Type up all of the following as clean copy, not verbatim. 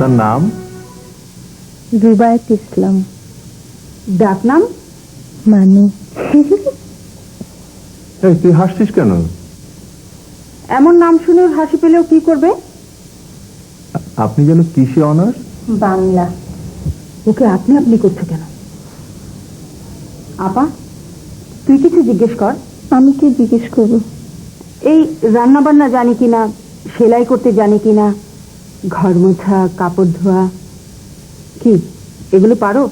আপনার নাম? রুবায়েত ইসলাম। ডাক নাম? মানু। তুই হাসছিস কেন? এমন নাম শুনে হাসি পেলেও কি করবে? আপনি যেন কিসে অনার্স? বাংলা। ওকে আপনি আপনি করছো কেন? আপা, তুই কিছু জিজ্ঞেস কর। আমি কি জিজ্ঞেস করব? এই রান্না বান্না জানি কিনা, সেলাই করতে জানি কিনা, ঘর মোছা, কাপড় ধোয়া, কি এগুলো পারো?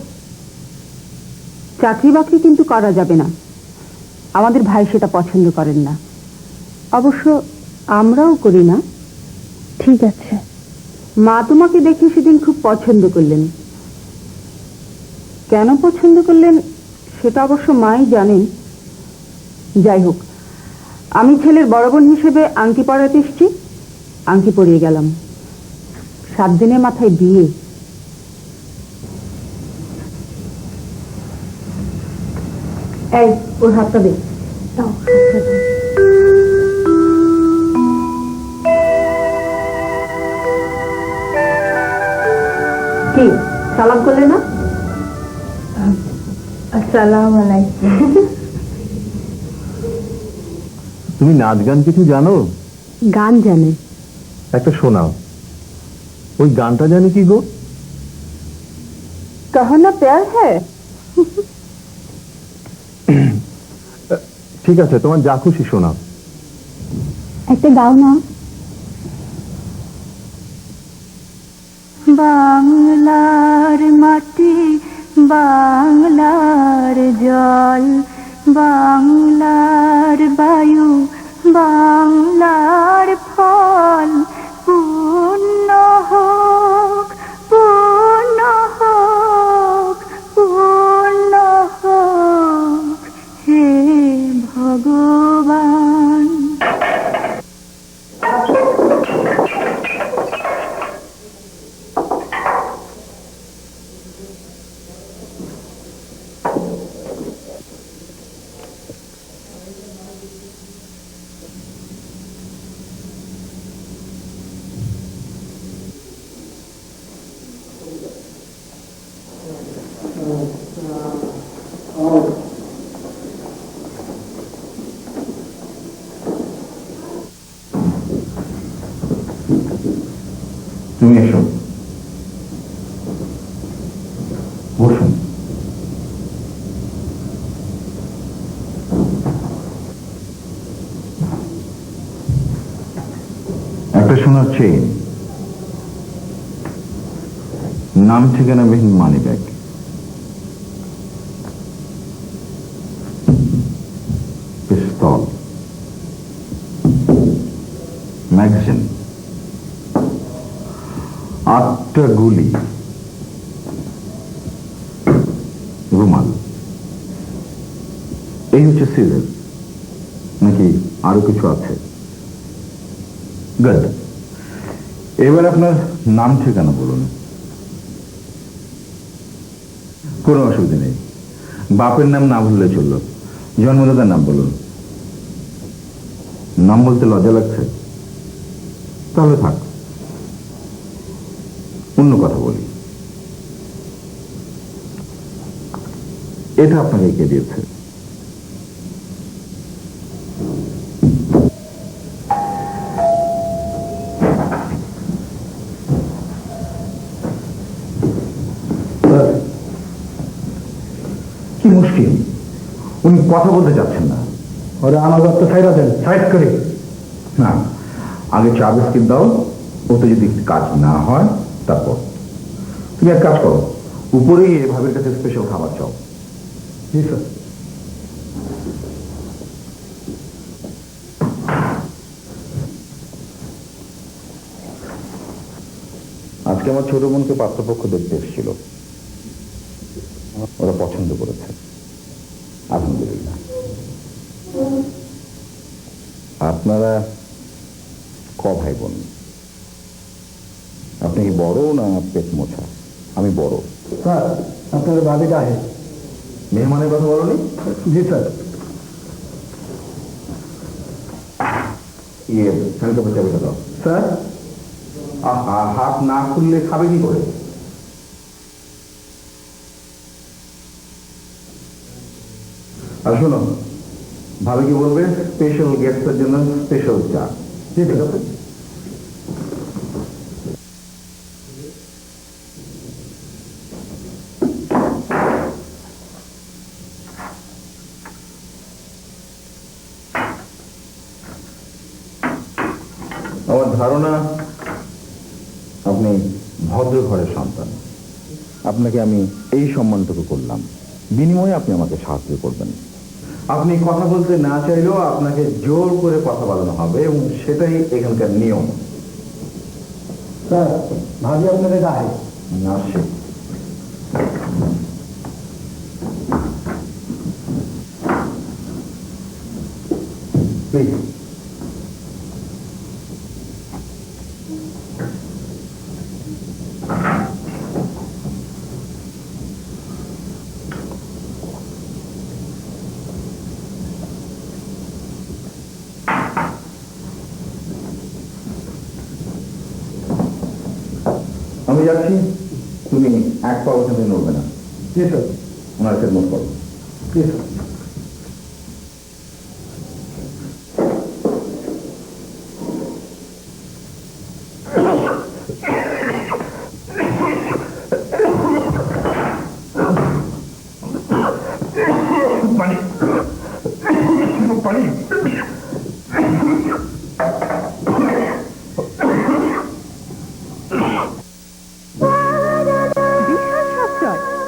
চাকরি বাকরি কিন্তু করা যাবে না, আমাদের ভাই সেটা পছন্দ করেন না। অবশ্য আমরাও করি না। ঠিক আছে। মা তোমাকে দেখে সেদিন খুব পছন্দ করলেন। কেন পছন্দ করলেন সেটা অবশ্য মাই জানেন। যাই হোক, আমি ছেলের বড় বোন হিসেবে আংটি পরাতে এসেছি, আংটি পরিয়ে গেলাম। 7 দিনের মাথায় বিয়ে। এই ওর হাতটা দে। কি সালাম করলে না? আসসালামু আলাইকুম। তুমি নাচ গান কিছু জানো? গান জানে। একটা শোনাও। ওই গানটা জানি কি গো? কহো না প্যার হ্যায়। ঠিক আছে, তোমার যা খুশি শোনাও। একটা গাও না। বাংলার মাটি, বাংলার জল, বাংলার বায়ু, বাংলার ফল, পূর্ণ হোক, পূর্ণ হোক, পূর্ণ হোক হে ভগবান। তুমি এসো, বসুন। একটা সোনার চেইন, নাম ঠিকানাবিহীন মানি ব্যাগ, পিস্তল, ম্যাগাজিন, 8টা গুলি, রুমাল। এই হচ্ছে সিজন, নাকি আরো কিছু আছে? গুড। এবার আপনার নাম ঠিকানা বলুন। কোনো অসুবিধা নেই, বাপের নাম না বললে চলল, জন্মদাতার নাম বলুন। নাম বলতে লজ্জা লাগছে? তাহলে থাক, অন্য কথা বলি। এটা আপনাকে কে দিয়েছে? কি মুশকিল, উনি কথা বলতে চাচ্ছেন না। ওরা আমাদের তো সাইরা দেন, সাইড করে। না, আগে চা বিস্কিট দাও, ওতে যদি কাজ না হয় তারপর। তুমি এক কাজ করো, উপরে গিয়ে ভাবির কাছে স্পেশাল খাবার চাও। জি স্যার। আজকে আমার ছোট বোনকে পাত্রপক্ষ দেখতে এসেছিল, ওরা পছন্দ করেছে, আলহামদুলিল্লাহ। আপনারা ক ভাই বোন? আপনি কি বড় না পেট মোছা? আমি বড়। স্যার আপনার ভাবিটা আহে। মেহমানের কথা বলনি? জি স্যার। ইয়ে, চাবিটা দাও। স্যার হাত না খুললে খাবে কি করে? আর শোনো, ভাবে কি বলবে স্পেশাল গেস্টের জন্য স্পেশাল চা। ঠিক আছে? আমার ধারণা আপনি ভদ্র ঘরের সন্তান। আপনাকে আমি এই সম্মানটুকু করলাম, বিনিময়ে আপনি আমাকে সাহায্য করবেন। আপনি কথা বলতে না চাইলেও আপনাকে জোর করে কথা বলানো হবে এবং সেটাই এখানকার নিয়ম। স্যার ভাবি আপনাদের গায়ে আসছে। প্লিজ। আমি যাচ্ছি, তুমি এক পাও ওখানে নড়বে না। জি স্যার, ওনার খেদমত করো। জি স্যার।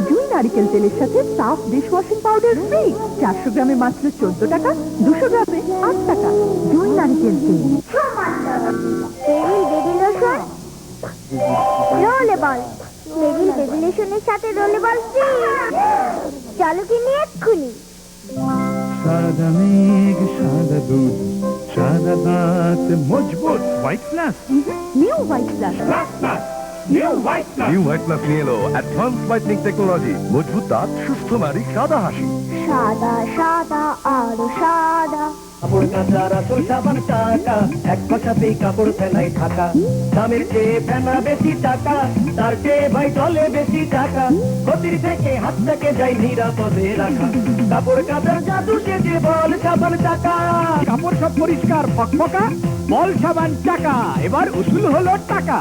জুই নারিকেল তেলের সাথে সাফ ডিশওয়াশিং পাউডার ফ্রি। 400 গ্রামে মাত্র 14 টাকা, 200 গ্রামে 8 টাকা। জুই নারিকেল তেল। Baby lotion, rollable. বেবি লোশনের সাথে রোলেবল ফ্রি। চলো কিনে এক্ষুনি। সাদা মেঘ সাদা দুধ সাদা দাঁত মজবুত white plus. New white plus. New white plus নিয়ে এলো অ্যাডভান্স হোয়াইটনিং টেকনোলজি। মজবুত দাঁত, সুস্থ নারী, সাদা হাসি। সাদা সাদা আরো সাদা। কাপড় কাঁচা রাসুল সাবান টাকা, এক কথাতেই কাপড় ফেনাই ঢাকা। দামের চেয়ে ফেনা বেশি টাকা, তার চেয়ে ভাই চলে বেশি টাকা। ক্ষতির থেকে হাতটাকে যাই নিরাপদে রাখা। কাপড় কাঁচার জাদু যে বল সাবান টাকা। কাপড় সব পরিষ্কার ফকফকা, বল সাবান টাকা। এবার উসুল হলো টাকা।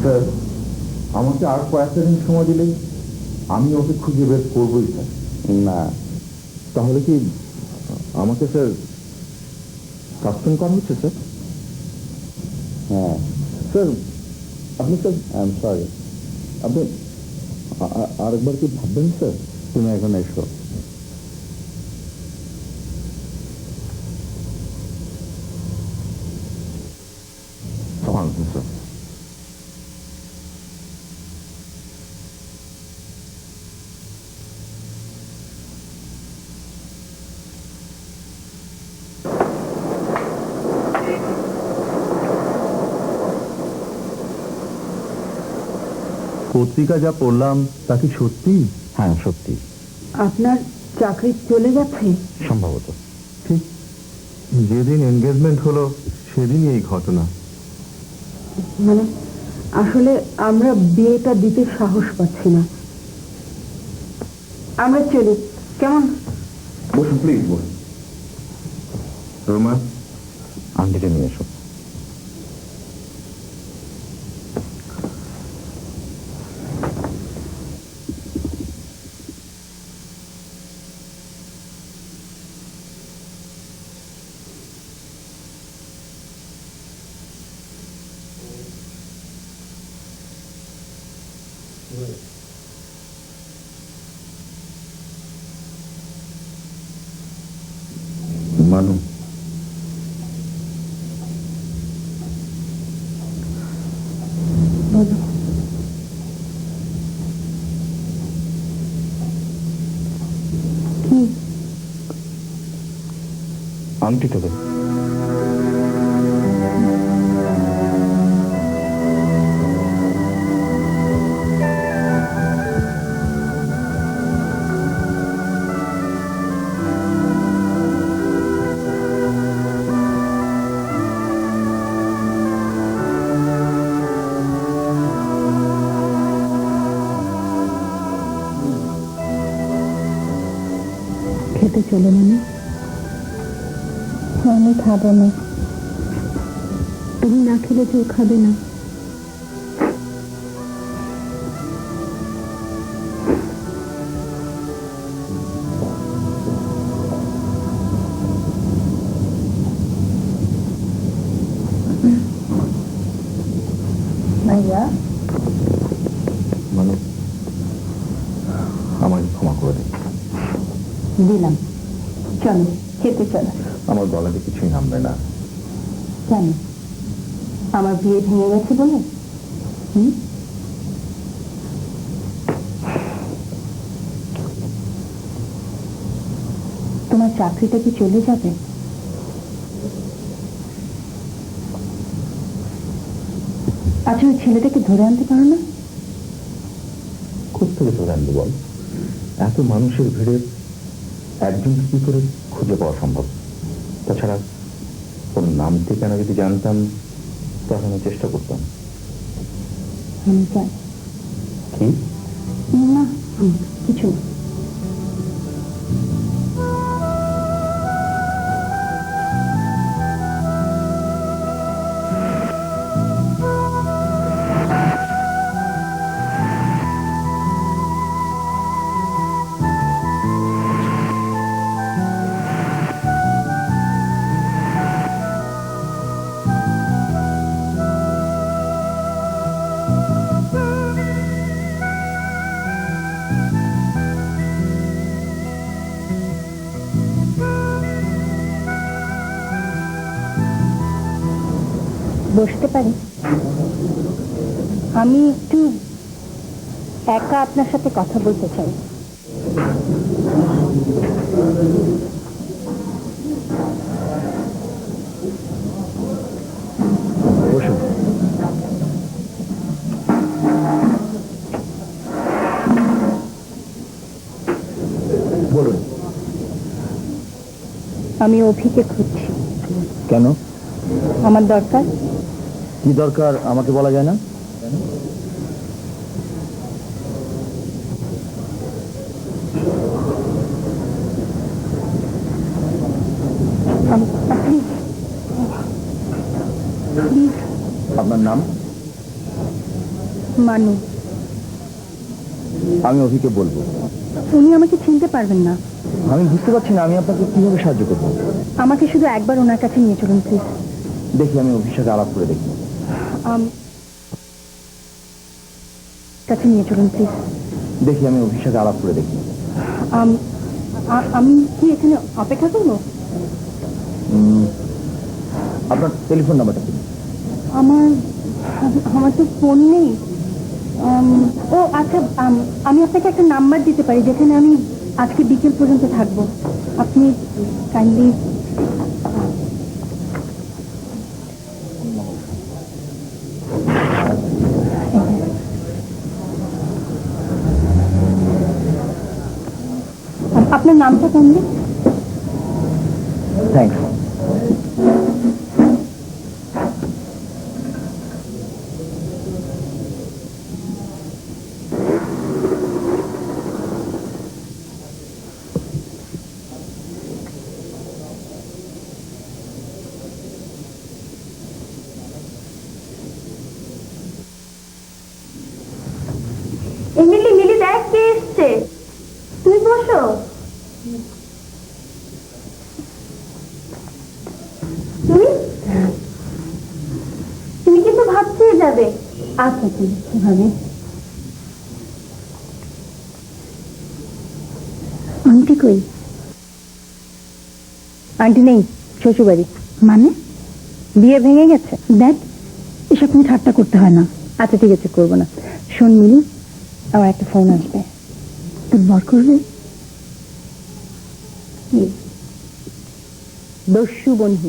স্যার, আমাকে আর কয়েকটা দিন সময় দিলেই আমি ওকে খুঁজে বের করবোই স্যার। না, তাহলে কি আমাকে স্যার সাসপেন্ড করা হচ্ছে স্যার? হ্যাঁ স্যার, আপনি স্যার আই এম সরি, আপনি আরেকবার কি ভাববেন স্যার? তুমি এখন এসো। স্যার, পত্রিকা যা পড়লাম তা কি সত্যি? হ্যাঁ সত্যি। আপনার চাকরি চলে যাচ্ছে? সম্ভবত। ঠিক যেদিন এনগেজমেন্ট হলো সেদিনই এই ঘটনা। মানে আসলে আমরা বিয়েটা দিতে সাহস পাচ্ছি না। আমরা চলি কেমন? বসুন প্লিজ বসুন। রোমা, আন্টিকে নিয়ে এসো। মানু, বলো। কি? আংটি তো দে। খেতে চলো মানে? আমি খাবো না। তুমি না খেলে কেউ খাবে না। ভাইয়া, মানু, আমাকে ক্ষমা করে দে। দিলাম। চলো খেতে চলো। আমার গলাতে কিছুই নামবে না। কেন? আমার বিয়ে ভেঙে গেছে বলে? তোমার চাকরিটা কি চলে যাবে? আচ্ছা, ওই ছেলেটাকে ধরে আনতে পারো না? কোথেকে ধরে আনবো বল? এত মানুষের ভিড়ে একজনকে কি করে খুঁজে পাওয়া সম্ভব? তাছাড়া ওর নাম ঠিকানা যদি জানতাম তখন আমি চেষ্টা করতাম। আমি জানি। কি? না, কিছু না। বসতে পারি? আমি একটু একা আপনার সাথে কথা বলতে চাই। বসুন। বলুন। আমি অভিকে খুঁজছি। কেন? আমার দরকার। কি দরকার আমাকে বলা যায় না? আপনার নাম? মানু। আমি অভিকে বলবো। উনি আমাকে চিনতে পারবেন না। আমি বুঝতে পারছি না আমি আপনাকে কিভাবে সাহায্য করবো। আমাকে শুধু একবার ওনার কাছে নিয়ে চলুন প্লিজ। দেখি আমি অভির সাথে আলাপ করে দেখি। কাছে নিয়ে চলুন প্লিজ। দেখি আমি অভির সাথে আলাপ করে দেখি। আমি কি এখানে অপেক্ষা করবো? আপনার টেলিফোন নাম্বারটা কি? আমার তো ফোন নেই। ও আচ্ছা, আমি আপনাকে একটা নাম্বার দিতে পারি যেখানে আমি আজকে বিকেল পর্যন্ত থাকবো। আপনি কাইন্ডলি আপনার নামটা কেমন? থ্যাংকস। মিলি মিলি দেখ কে এসছে, তুই বসো। তুমি তুমি কিন্তু ভাত খেয়ে যাবে। আচ্ছা ঠিক আছে ভাবি। আন্টি কই? আন্টি নেই, শ্বশুরবাড়ি। মানে বিয়ে ভেঙে গেছে? দেখ এসব তুমি ঠাট্টা করতে হয় না। আচ্ছা ঠিক আছে, করবো না। শোন মিলি, আমার একটা ফোন আসবে, তুই বর করবে কি? দস্যু বন্ধু।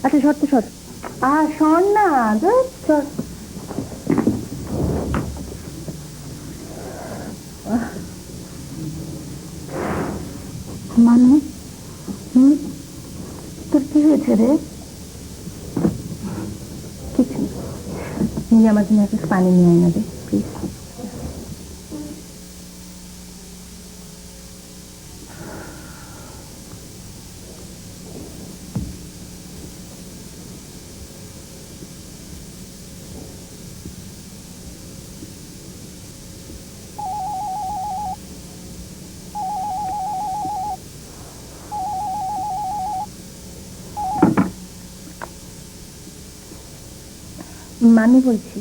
আচ্ছা শর্ত শর্ত। শোন না, মানে তোর কি হয়েছে রে? কিছু নিয়ে আমার জন্য একটা পানি নিয়ে আয় না রে প্লিজ। মানে বলছি।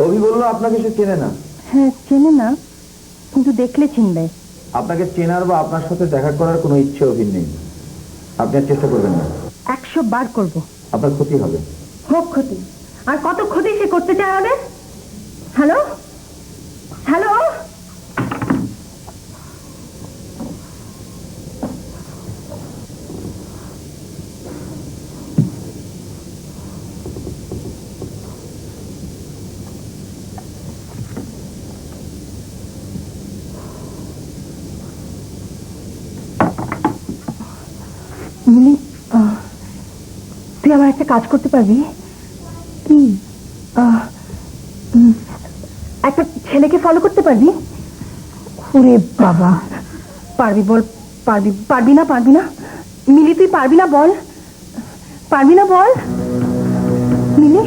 অভি বললো আপনাকে সে চেনে না। হ্যাঁ চেনে না, কিন্তু দেখলে চিনবে। আপনাকে চেনার বা আপনার সাথে দেখা করার কোনো ইচ্ছে অভির নেই। আপনি আর চেষ্টা করবেন না। 100 বার করবো। আপনার ক্ষতি হবে। হোক ক্ষতি, আর কত ক্ষতি সে করতে চায় আমাদের। হ্যালো হ্যালো, মিলি, তুই আমার একটা কাজ করতে পারবি? কি? একটা ছেলেকে ফলো করতে পারবি? ওরে বাবা, পারবি বল? পারবি? পারবি না? পারবি না মিলি? তুই পারবি না বল? পারবি না বল মিলি?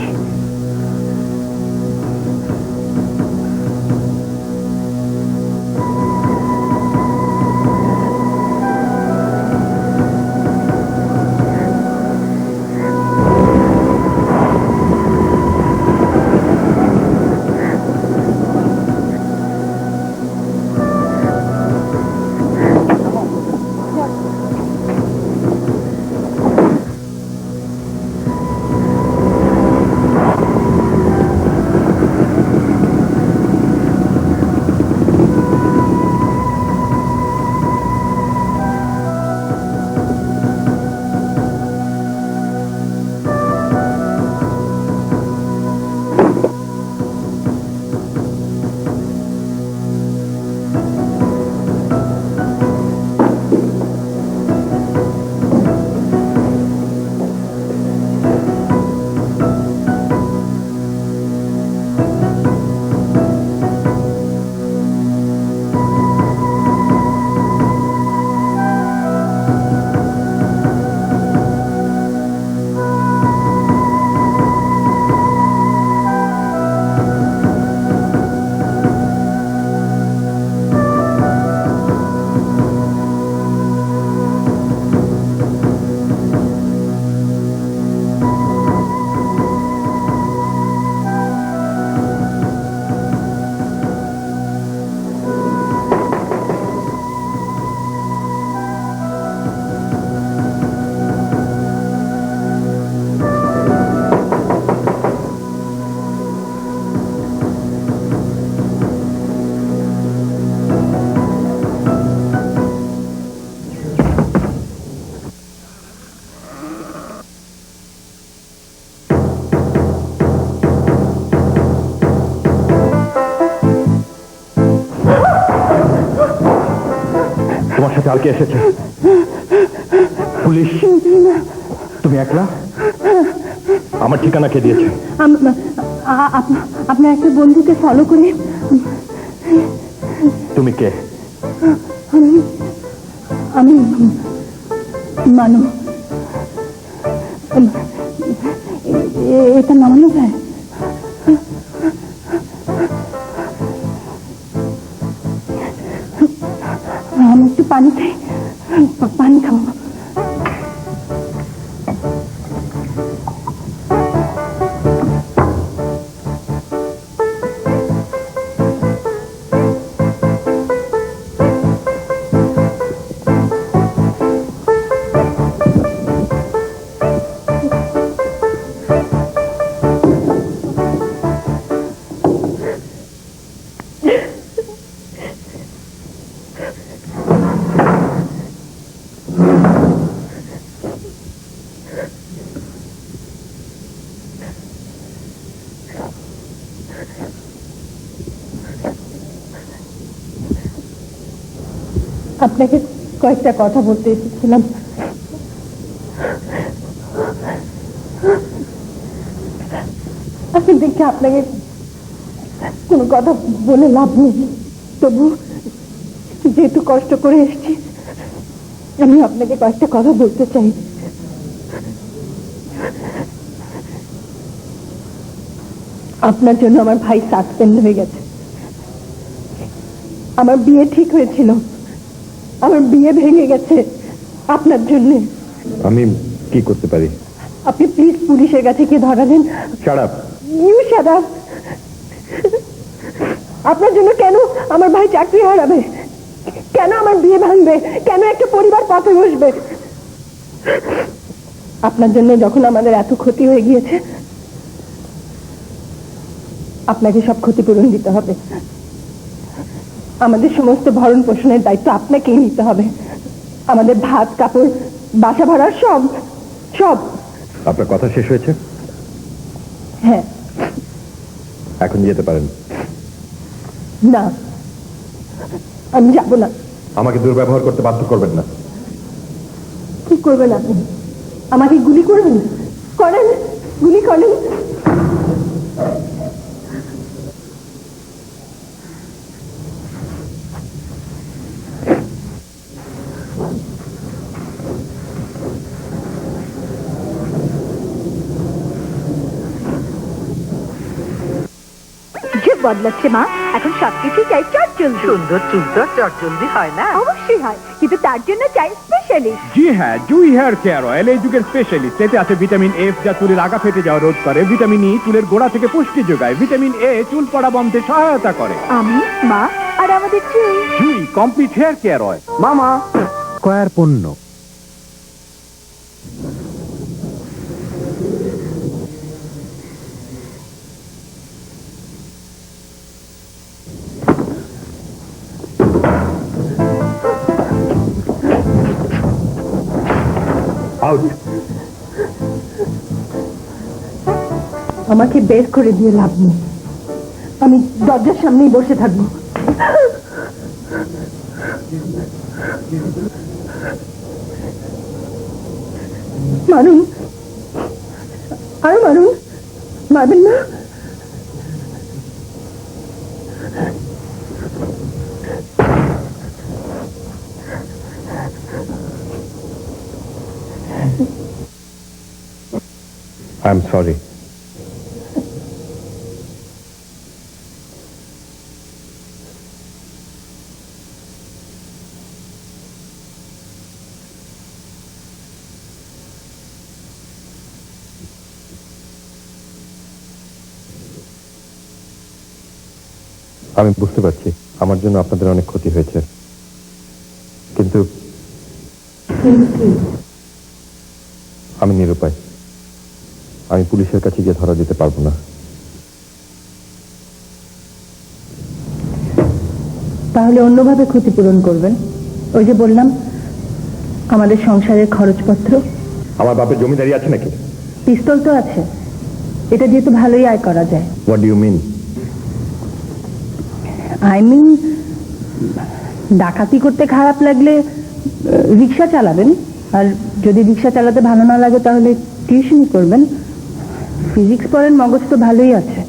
আমার সাথে আর কে এসেছে? পুলিশ? তুমি একলা? আমার ঠিকানা কে দিয়েছে? আপনার একটা বন্ধুকে ফলো করে তুমি কে? আমি মানু। এটা নামানো যায়? আমি একটু পানি খাই, পানি খাবো। আপনাকে কয়েকটা কথা বলতে এসেছিলাম। আমি দেখি আপনাকে কোনো কথা বলে লাভ নেই, তবু যেহেতু কষ্ট করে এসেছি আমি আপনাকে কয়েকটা কথা বলতে চাই। আপনার জন্য আমার ভাই সাসপেন্ড হয়ে গেছে। আমার বিয়ে ঠিক হয়েছিল, আমার বিয়ে ভেঙে গেছে আপনার জন্য। আমি কি করতে পারি? আপনি প্লিজ পুলিশের কাছে গিয়ে ধরালেন। Shut up. You shut up. আপনার জন্য কেন আমার ভাই চাকরি হারাবে? কেন আমার বিয়ে ভাঙবে? কেন একটা পরিবার পথে বসবে? আপনার জন্য যখন আমাদের এত ক্ষতি হয়ে গিয়েছে, আপনাকে সব ক্ষতিপূরণ দিতে হবে। আমাদের সমস্ত ভরণ পোষণের দায়িত্ব আপনাকেই নিতে হবে। আমাদের ভাত কাপড় বাসা ভাড়ার সব সব। আপনার কথা শেষ হয়েছে? হ্যাঁ। এখন যেতে পারেন। না, আমি যাব না। আমাকে দুর্ব্যবহার করতে বাধ্য করবেন না। কি করবেন আপনি? আমাকে গুলি করবেন? করেন, গুলি করেন। বদলাচ্ছে মা, এখন সবকিছু চাই চটজলদি। সুন্দর চুল তো চটজলদি হয় না? অবশ্যই হয়, কিন্তু তার জন্য চাই স্পেশালিস্ট। জি হ্যাঁ, জুই হেয়ার কেয়ার অয়েল এই যুগের স্পেশালিস্ট। এতে আছে ভিটামিন এফ, যা চুলের আগা ফেটে যাওয়া রোধ করে। ভিটামিন ই চুলের গোড়া থেকে পুষ্টি যোগায়। ভিটামিন এ চুল পড়া বন্ধে সহায়তা করে। আমি, মা আর আমাদের জুই। জুই কমপ্লিট হেয়ার কেয়ার অয়েল। মামা স্কয়ার পণ্য। আউট। আমাকে বের করে দিয়ে লাভ নেই, আমি দরজার সামনেই বসে থাকবো। মারুন, আরো মারুন, মারবেন না? I am sorry. আমি বুঝতে পারছি আমার জন্য আপনাদের অনেক ক্ষতি হয়েছে, কিন্তু আমি নিরুপায়। আমি পুলিশের কাছে গিয়ে ধরা দিতে পারবো না। তাহলে অন্যভাবে ক্ষতিপূরণ করবেন। ওই যে বললাম, আমাদের সংসারের খরচপত্র। আমার বাপের জমিদারি আছে নাকি? পিস্তল তো আছে, এটা দিয়ে তো ভালোই আয় করা যায়। What do you mean? I mean, ডাকাতি করতে খারাপ লাগলে রিক্সা চালাবেন, আর যদি রিক্সা চালাতে ভালো না লাগে তাহলে টিউশনই করবেন। ফিজিক্স পড়েন, মগজ তো ভালোই আছে।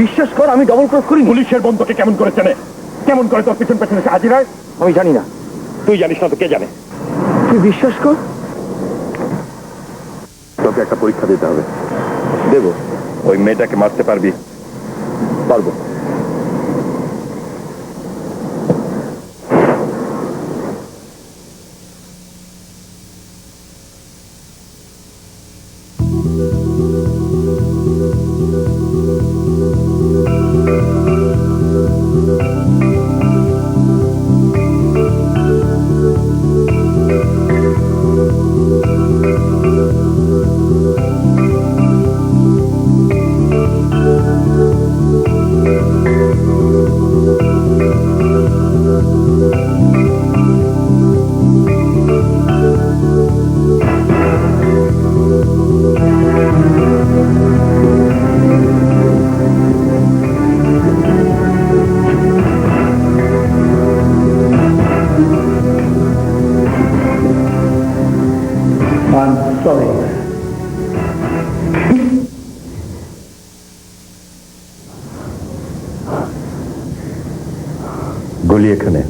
বিশ্বাস কর, আমি ডবল ক্রস করি। পুলিশের বন্ধুকে কেমন করে চেনে? কেমন করে তোর পিছন পেছনে হাজির হয়? আমি জানি না। তুই জানিস না তো কে জানে? তুই বিশ্বাস কর। তোকে একটা পরীক্ষা দিতে হবে। দেব। ওই মেয়েটাকে মারতে পারবি? পারবো। গলি এখানে।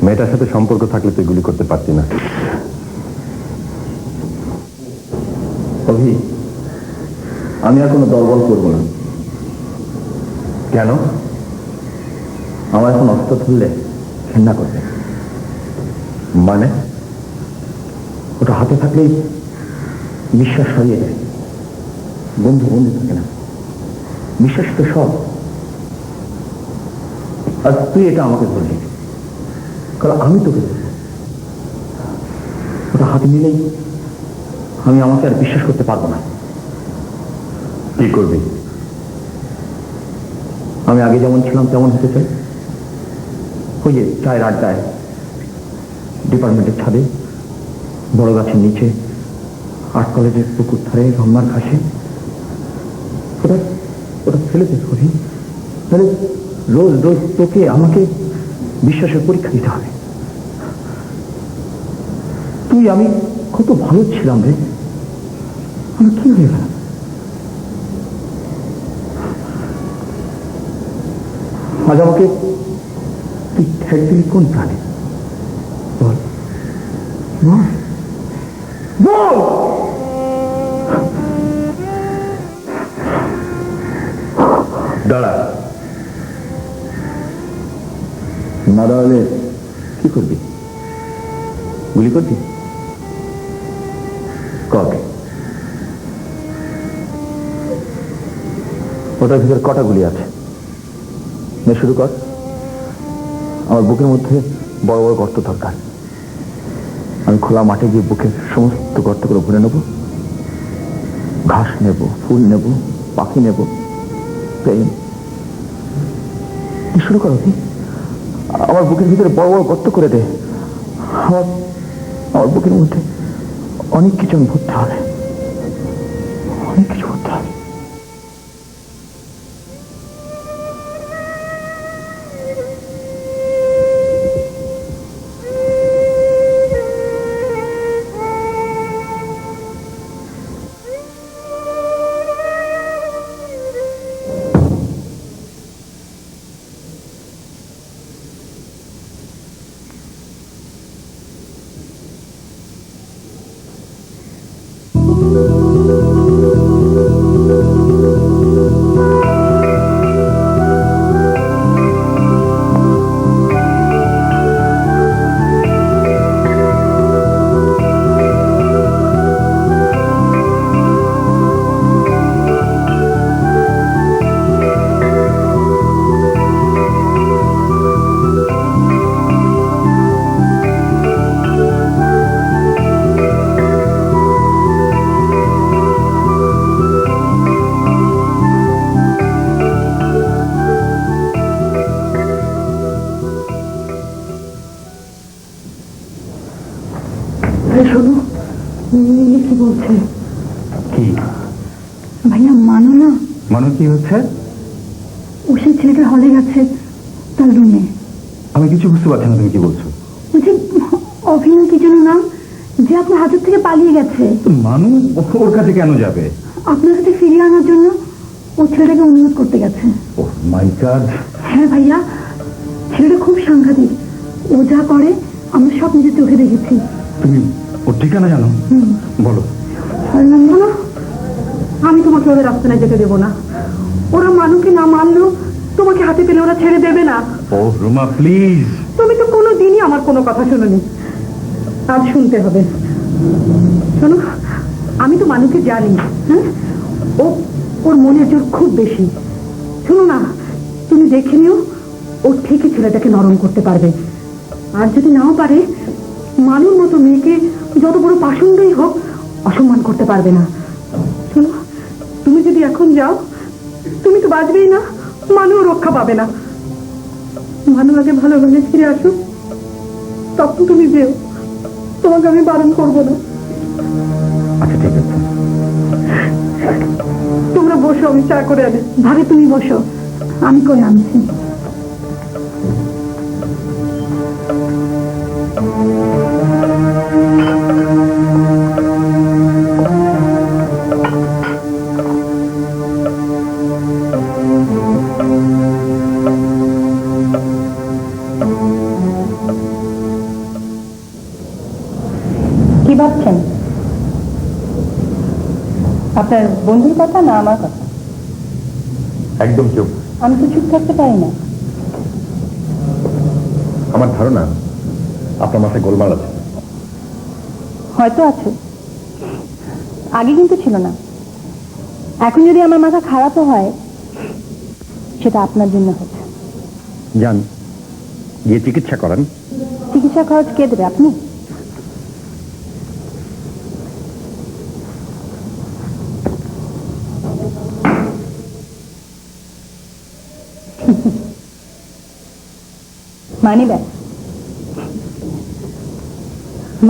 মেয়েটার সাথে সম্পর্ক থাকলে তুই গুলি করতে পারতি না। অভি, আমি আর কোনো দলবল করবো না। কেন? আমার এখন অস্ত্র ধরলে ঘেন্না করবে। মানে? ওটা হাতে থাকলেই বিশ্বাস হারিয়ে যায়। বন্ধু বন্ধু থাকে না, বিশ্বাস তো সব। আর তুই এটা আমাকে বললি, কারণ আমি তোকে ওটা হাতে নিলেই আমি আমাকে আর বিশ্বাস করতে পারবো না। কি করবি? আমি আগে যেমন ছিলাম তেমন হতে চাই। ওই যে চায়ের আড্ডায়, ডিপার্টমেন্টের ছাদে, বড় গাছের নিচে, আর্ট কলেজের পুকুর ধারে, রমনার ঘাসে। ওটা ওটা ফেলে দে কবি। তাহলে রোজ রোজ তোকে আমাকে বিশ্বাসের পরীক্ষা দিতে হবে। তুই আমি কত ভালো ছিলাম রে, আমি কি হয়ে গেলাম? আজ আমাকে তুই ঠেক দিলি কোন প্রাণে? বল বল। দাঁড়া। না দাঁড়ালে কি করবি? গুলি করবি? কর। ওটার ভিতরে কটা গুলি আছে? নে শুরু কর। আমার বুকের মধ্যে বড় বড় গর্ত দরকার। আমি খোলা মাঠে গিয়ে বুকের সমস্ত গর্তগুলো ভরে নেব। ঘাস নেব, ফুল নেব, পাখি নেব। শুরু করো। আমার বুকের ভিতরে বড় বড় গর্ত করে দে। আমার বুকের মধ্যে অনেক কিছু আমি ভরতে হবে, অনেক কিছু ভরতে হবে। মিলি কি বলছে? কি ভাইয়া মানো না, মানুষ কি হচ্ছে? ও সেই ছেলেটার হলে গেছে, তার রুমে। আমি কিছু বুঝতে পারছি না, তুমি কি বলছো? ওই যে অভিনয় কি জন্য নাম, যে আপনার হাজার থেকে পালিয়ে গেছে। মানু ওর কাছে কেন যাবে? আপনার কাছে ফিরিয়ে আনার জন্য ও ছেলেটাকে অনুরোধ করতে গেছে। ও মাই গড। হ্যাঁ ভাইয়া, ছেলেটা খুব সাংঘাতিক। ও যা করে আমরা সব নিজের চোখে দেখেছি। তুমি ওর ঠিকানা জানো? বলো। না, আমি তোমাকে ওদের রাস্তায় যেতে দেবো না। ওরা মানুষকে না মানলেও তোমাকে হাতে পেলে ওরা ছেড়ে দেবে না। ও রুমা প্লিজ। তুমি তো কোনোদিনই আমার কোনো কথা শোনোনি, আজ শুনতে হবে। শোনো, আমি তো মানুষকে জানি, হ্যাঁ, ওর মনের জোর খুব বেশি। শোনো না, তুমি দেখে নিও, ও ঠিকই ছেলেটাকে নরম করতে পারবে। আর যদি নাও পারে, মানুষ মতো মেয়েকে যত বড় পাষণ্ডই হোক অসম্মান করতে পারবে না। শোনো, তুমি যদি এখন যাও, তুমি তো বাঁচবেই না, মানুষ রক্ষা পাবে না। মানুষ আগে ভালোভাবে ফিরে আসুক, তখন তুমি যেও, তোমাকে আমি বারণ করবো না। আচ্ছা ঠিক আছে, তোমরা বসো, আমি চা করে আনি। ভাবে তুমি বসো, আমি করে আনছি। কি ভাবছেন? আপনার বন্ধুর কথা না আমার কথা? একদম চুপ। আমি তো চুপ থাকতে পারি না। আমার ধারণা আপনার মাথায় গোলমাল আছে। হয়তো আছে, আগে কিন্তু ছিল না। এখন যদি আমার মাথা খারাপও হয়, সেটা আপনার জন্য হচ্ছে। যান, গিয়ে চিকিৎসা করেন। চিকিৎসা খরচ কে দেবে? আপনি? মানি ব্যাগ,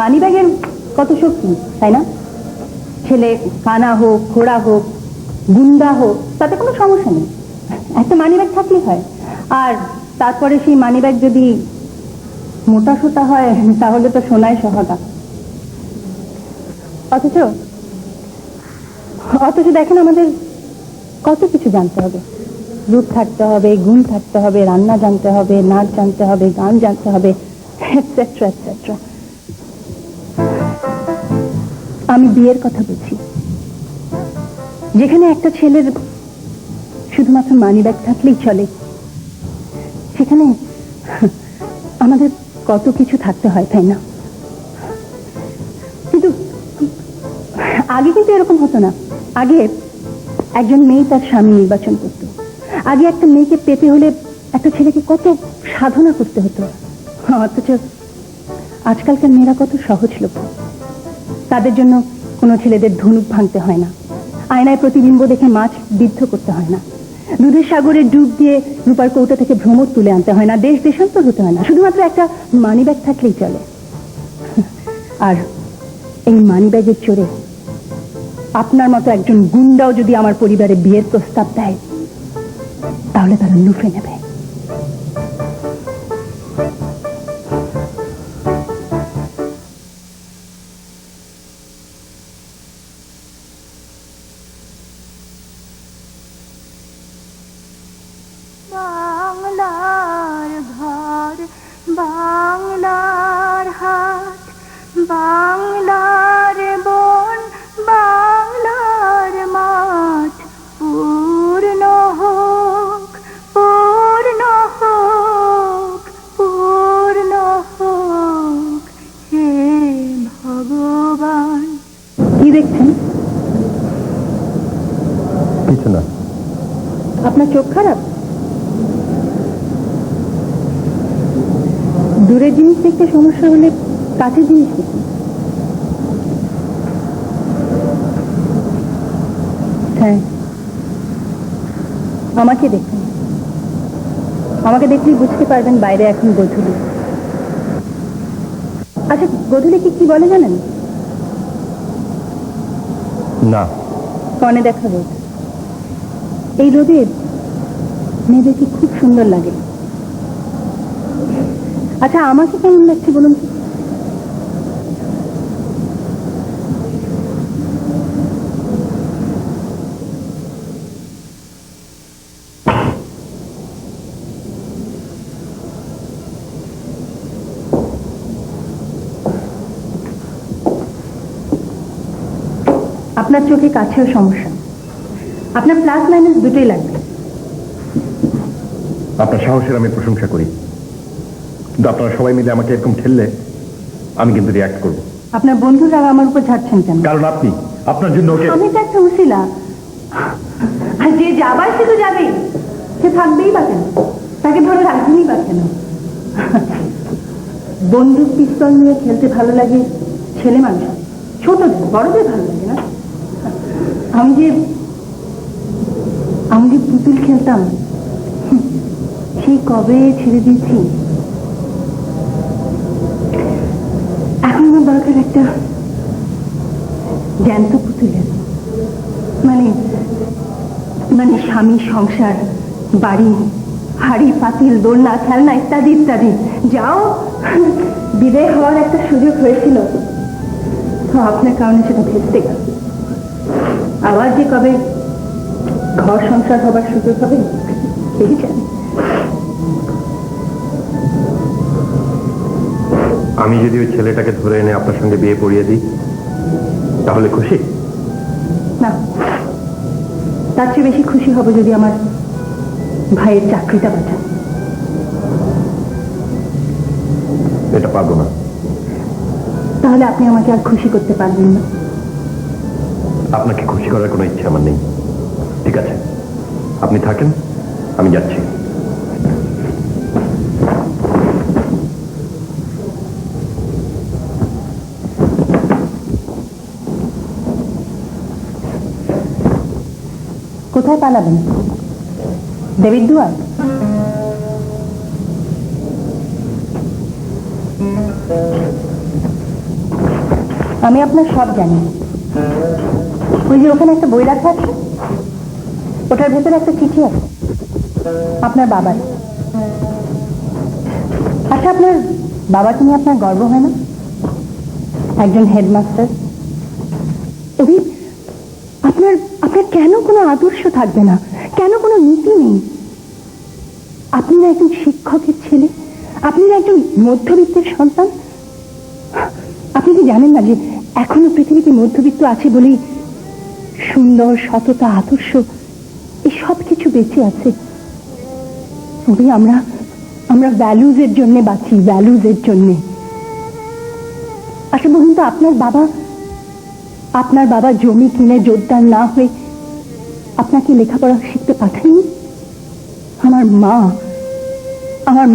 মানি ব্যাগের কত শক্তি, তাই না? ছেলে কানা হোক, খোড়া হোক, গুন্ডা হোক, তাতে কোনো সমস্যা নেই। একটা মানি ব্যাগ থাকলেই হয়। আর তারপরে সেই মানি ব্যাগ যদি মোটা সোটা হয়, তাহলে তো সোনায় সহাগা। অথচ দেখেন, আমাদের কত কিছু জানতে হবে। রূপ থাকতে হবে, গুণ থাকতে হবে, রান্না জানতে হবে, নাচ জানতে হবে, গান জানতে হবে, এটসেট্রা এটসেট্রা। আমি বিয়ের কথা বলছি, যেখানে একটা ছেলের শুধুমাত্র মানি ব্যাগ থাকলেই চলে, সেখানে আমাদের কত কিছু থাকতে হয়, তাই না? কিন্তু আগে কিন্তু এরকম হতো না। আগে একজন মেয়ে তার স্বামী নির্বাচন করত। আগে একটা মেয়েকে পেতে হলে একটা ছেলেকে কত সাধনা করতে হতো। অথচ আজকালকার মেয়েরা কত সহজলভ্য। তাদের জন্য কোনো ছেলেদের ধনুক ভাঙতে হয় না, আয়নায় প্রতিবিম্ব দেখে মাছ বিদ্ধ করতে হয় না, দুধের সাগরে ডুব দিয়ে রূপার কৌটা থেকে ভ্রমর তুলে আনতে হয় না, দেশ দেশান্তর হতে হয় না। শুধুমাত্র একটা মানি ব্যাগ থাকলেই চলে। আর এই মানি ব্যাগের চোরে আপনার মতো একজন গুন্ডাও যদি আমার পরিবারে বিয়ের প্রস্তাব দেয়, তাহলে তারা লুফে নেবে। বাংলার ঘর, বাংলার হাট, বাংলার বন, বাংলার মাঠ, পূর্ণ হোক, পূর্ণ হোক, পূর্ণ হোক হে ভগবান। কি দেখছেন? কিছু না। আপনার চোখ খারাপ? দূরের জিনিস দেখতে সমস্যা হলে কাছের জিনিস দেখুন। হ্যাঁ, আমাকে দেখুন। আমাকে দেখলেই বুঝতে পারবেন বাইরে এখন গোধূলি। আচ্ছা, গোধূলিকে কি বলে জানেন? না। কনে দেখা রোদ, এই রোদে মেয়েদেরকে খুব সুন্দর লাগে। আচ্ছা আমাকে কেমন লাগছে বলুন তো? আপনার চোখে কাছেও সমস্যা, আপনার প্লাস মাইনাস দুটোই লাগবে। আপনার সাহসের আমি প্রশংসা করি, কিন্তু আপনারা সবাই মিলে আমাকে এরকম ঠেললে আমি কিন্তু রিয়াক্ট করব। আপনার বন্ধুরা আমার উপর ঝাড়ছেন কেন? কারণ আপনি, আপনার জন্য ওকে। আমি তো একটা উশিলা, আর যে যাবার সে তো যাবেই, সে থাকবেই বা কেন, তাকে ধরে রাখবেনই বা কেন? বন্দুক পিস্তল নিয়ে খেলতে ভালো লাগে ছেলে মানুষ, ছোটদের বড়দের ভালো লাগে না। আমি যে পুতুল খেলতাম, সেই কবে ছেড়ে দিয়েছি। এখন আমার দরকার একটা জ্যান্ত পুতুলের, মানে স্বামী, সংসার, বাড়ি, হাড়ি পাতিল, দোলনা, খেলনা ইত্যাদি ইত্যাদি। যাও বিদায় হওয়ার একটা সুযোগ হয়েছিল, তো আপনার কারণে সেটা ভেস্তে গেল। আবার যে কবে ঘর সংসার হবার সুযোগ হবে এই জানি। আমি যদি ওই ছেলেটাকে ধরে এনে আপনার সঙ্গে বিয়ে পড়িয়ে দিই তাহলে খুশি? না, তার চেয়ে বেশি খুশি হব যদি আমার ভাইয়ের চাকরিটা বাঁচান। এটা পারবো না। তাহলে আপনি আমাকে আর খুশি করতে পারবেন না। আপনাকে খুশি করার কোনো ইচ্ছা আমার নেই। ঠিক আছে, আপনি থাকেন, আমি যাচ্ছি। কোথায় পালাবেন? দেবীর দুয়ার? আমি আপনার সব জানি। ওই যে ওখানে একটা বই রাখা আছে, ওটার ভেতরে একটা চিঠি আছে আপনার বাবার। আচ্ছা, আপনার বাবাকে নিয়ে আপনার গর্ব হয় না? একজন হেডমাস্টার। আপনার আপনার কেন কোনো আদর্শ থাকবে না? কেন কোনো নীতি নেই? আপনি না একজন শিক্ষকের ছেলে, আপনি না একজন মধ্যবিত্তের সন্তান। আপনি কি জানেন না যে এখনো পৃথিবীতে মধ্যবিত্ত আছে বলেই সুন্দর, সততা, আদর্শ এই সব কিছু বেঁচে আছে। আমরা ভ্যালুজের জন্য বাঁচি, ভ্যালুজের জন্য। আচ্ছা বলুন তো, আপনার বাবা জমি কিনে জোরদার না হয়ে আপনাকে লেখাপড়া শিখতে পাঠায়নি? আমার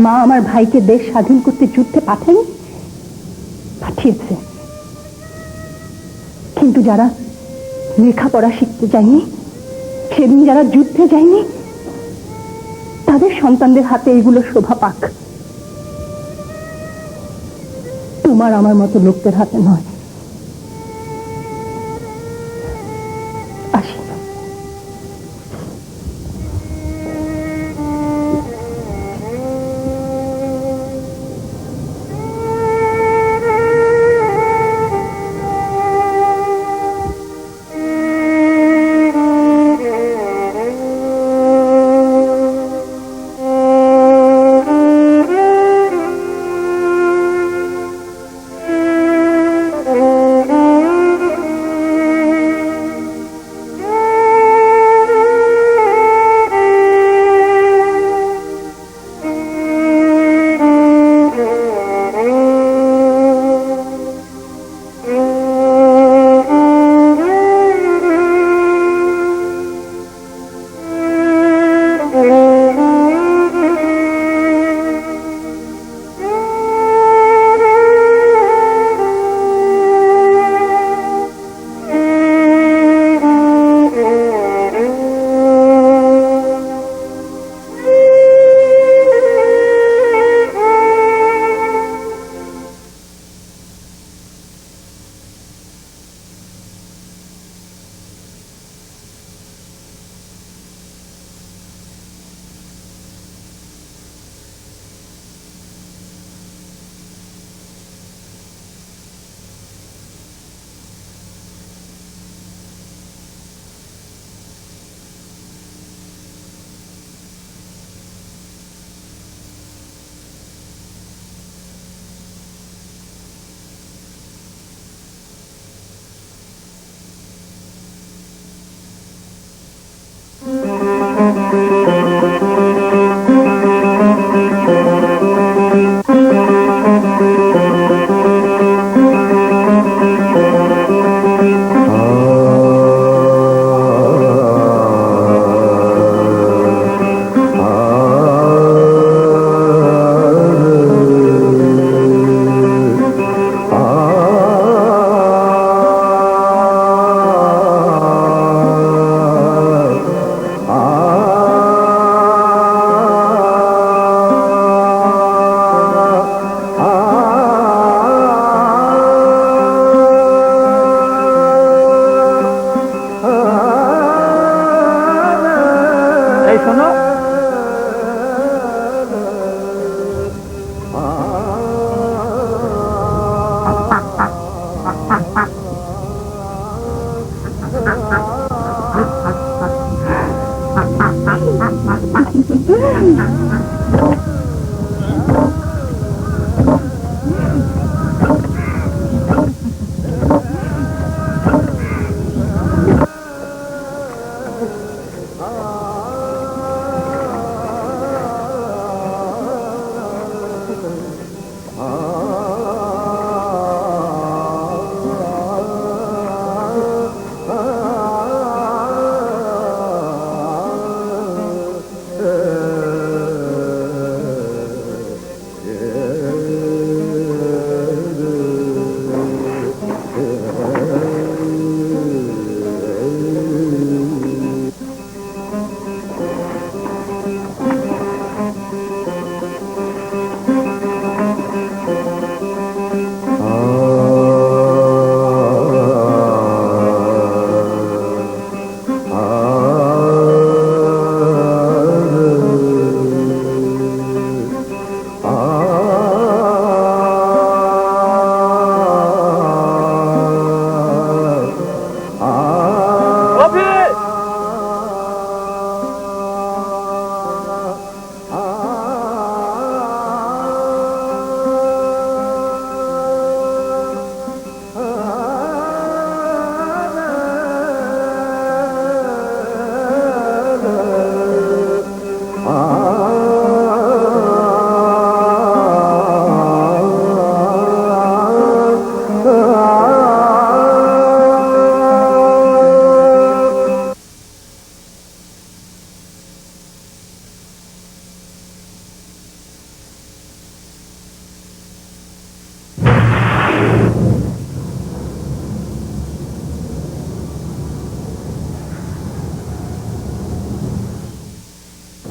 মা আমার ভাইকে দেশ স্বাধীন করতে যুদ্ধে পাঠায়নি? পাঠিয়েছে। কিন্তু যারা লেখাপড়া শিখতে যায়নি, সেদিন যারা যুদ্ধে যায়নি, তাদের সন্তানদের হাতে এগুলো শোভা পাক। তোমার আমার মতো লোকদের হাতে নয়। আসি।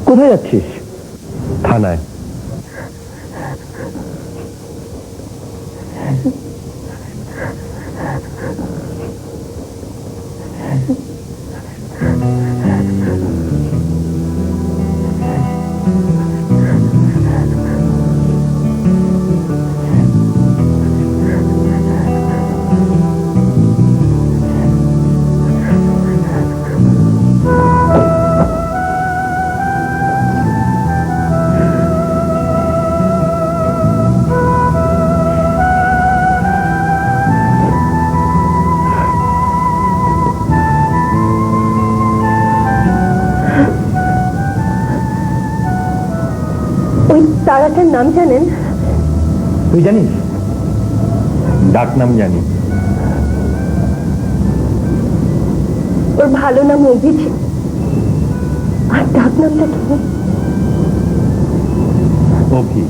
কোথায় যাচ্ছিস? থানায়। ওই তারাটার নাম জানেন? তুই জানিস? ডাক নাম জানি। ওর ভালো নাম অভি ছিল, আর ডাক নামটা কি? অভি।